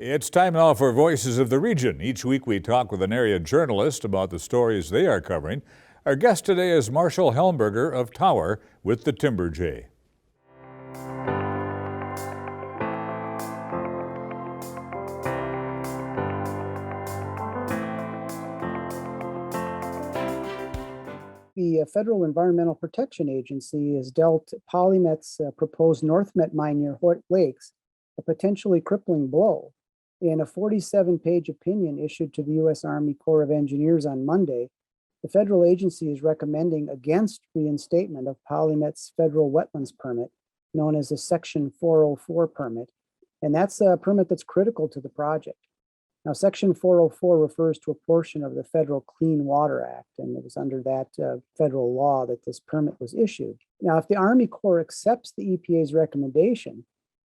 It's time now for Voices of the Region. Each week we talk with an area journalist about the stories they are covering. Our guest today is Marshall Helmberger of Tower with the Timberjay. The Federal Environmental Protection Agency has dealt POLYMET'S proposed NorthMet mine near Hoyt Lakes a potentially crippling blow. In a 47-page opinion issued to the U.S. Army Corps of Engineers on Monday, the federal agency is recommending against reinstatement of PolyMet'S Federal Wetlands Permit, known as a Section 404 permit, and that's a permit that's critical to the project. Now, Section 404 refers to a portion of the Federal Clean Water Act, and it was under that federal law that this permit was issued. Now, if the Army Corps accepts the EPA's recommendation,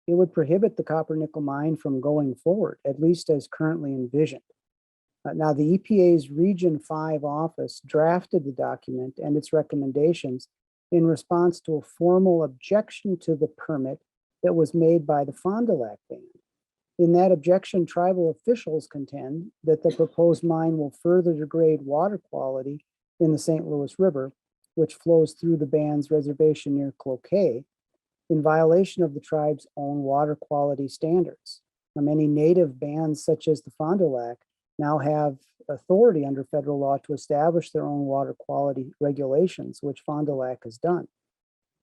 it would prohibit the copper nickel mine from going forward, at least as currently envisioned. Now, the EPA's Region 5 office drafted the document and its recommendations in response to a formal objection to the permit that was made by the Fond du Lac Band. In that objection, tribal officials contend that the proposed mine will further degrade water quality in the St. Louis River, which flows through the band's reservation near Cloquet, in violation of the tribe's own water quality standards. Now, many native bands, such as the Fond du Lac, now have authority under federal law to establish their own water quality regulations, which Fond du Lac has done.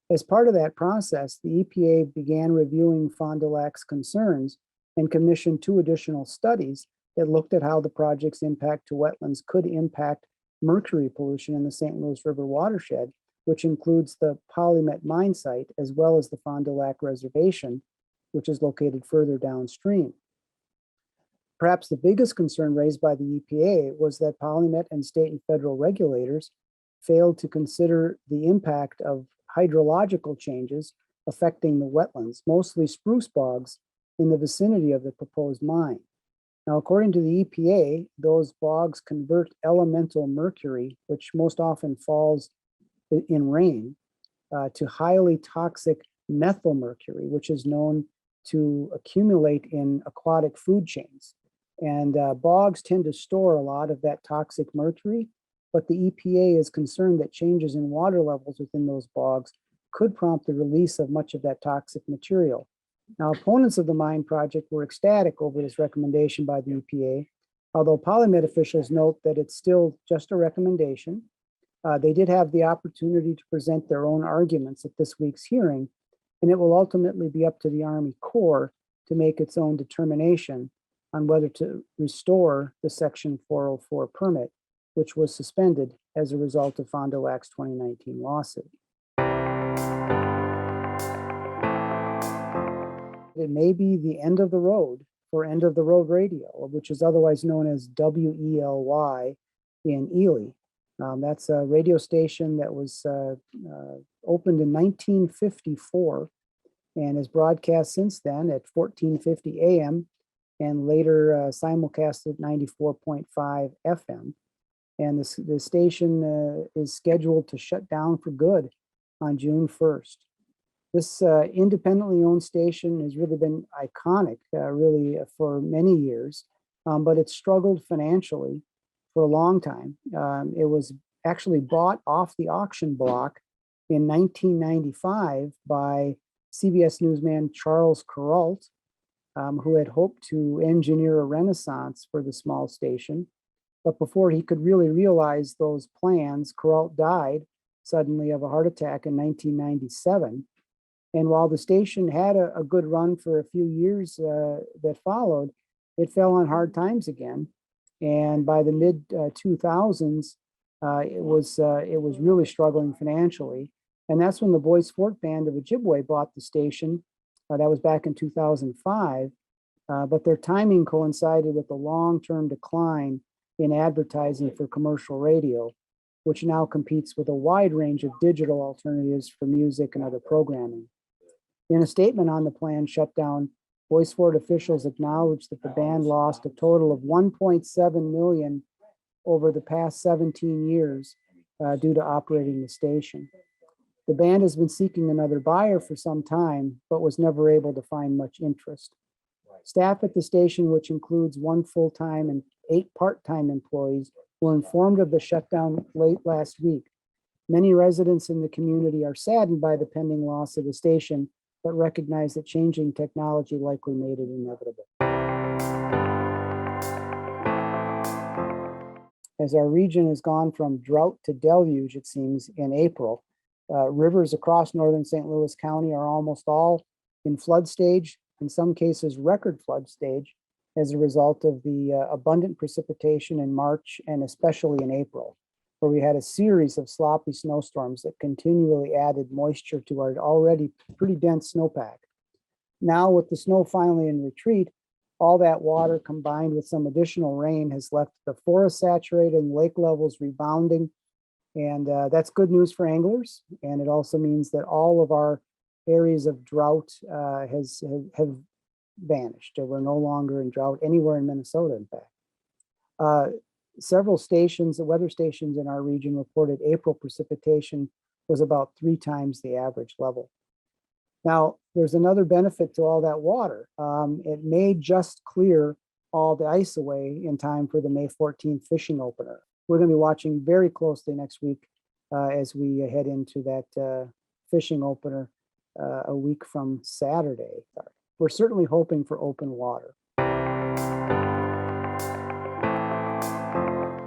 As part of that process, the EPA began reviewing Fond du Lac's concerns and commissioned 2 additional studies that looked at how the project's impact to wetlands could impact mercury pollution in the St. Louis River watershed, which includes the PolyMet mine site, as well as the Fond du Lac Reservation, which is located further downstream. Perhaps the biggest concern raised by the EPA was that PolyMet and state and federal regulators failed to consider the impact of hydrological changes affecting the wetlands, mostly spruce bogs, in the vicinity of the proposed mine. Now, according to the EPA, those bogs convert elemental mercury, which most often falls in rain, to highly toxic methylmercury, which is known to accumulate in aquatic food chains. And bogs tend to store a lot of that toxic mercury, but the EPA is concerned that changes in water levels within those bogs could prompt the release of much of that toxic material. Now, opponents of the mine project were ecstatic over this recommendation by the EPA, although PolyMet officials note that it's still just a recommendation. They did have the opportunity to present their own arguments at this week's hearing, and it will ultimately be up to the Army Corps to make its own determination on whether to restore the Section 404 permit, which was suspended as a result of Fond du Lac's 2019 lawsuit. It may be the end of the road for end of the road radio, which is otherwise known as WELY in Ely. That's a radio station that was opened in 1954 and has broadcast since then at 1450 AM and later simulcast at 94.5 FM. And the station is scheduled to shut down for good on June 1st. This independently owned station has really been iconic, really for many years, but it's struggled financially for a long time. It was actually bought off the auction block in 1995 by CBS newsman Charles Kuralt, who had hoped to engineer a renaissance for the small station. But before he could really realize those plans, Kuralt died suddenly of a heart attack in 1997. And while the station had a good run for a few years that followed, it fell on hard times again. And by the mid 2000s, it was really struggling financially. And that's when the Boys Fort Band of Ojibwe bought the station. That was back in 2005. But their timing coincided with the long-term decline in advertising for commercial radio, which now competes with a wide range of digital alternatives for music and other programming. In a statement on the planned shutdown, Boys Fort officials acknowledged that the band lost a total of $1.7 million over the past 17 years due to operating the station. The band has been seeking another buyer for some time, but was never able to find much interest. Staff at the station, which includes 1 full-time and 8 part-time employees, were informed of the shutdown late last week. Many residents in the community are saddened by the pending loss of the station, but recognize that changing technology likely made it inevitable. As our region has gone from drought to deluge, it seems, in April, rivers across northern St. Louis County are almost all in flood stage, in some cases record flood stage, as a result of the abundant precipitation in March and especially in April, where we had a series of sloppy snowstorms that continually added moisture to our already pretty dense snowpack. Now, with the snow finally in retreat, all that water combined with some additional rain has left the forest saturated and lake levels rebounding. And that's good news for anglers. And it also means that all of our areas of drought have vanished. We're no longer in drought anywhere in Minnesota, in fact. Several stations, the weather stations in our region reported April precipitation was about 3 times the average level. Now, there's another benefit to all that water. It may just clear all the ice away in time for the May 14th fishing opener. We're going to be watching very closely next week as we head into that fishing opener a week from Saturday. We're certainly hoping for open water.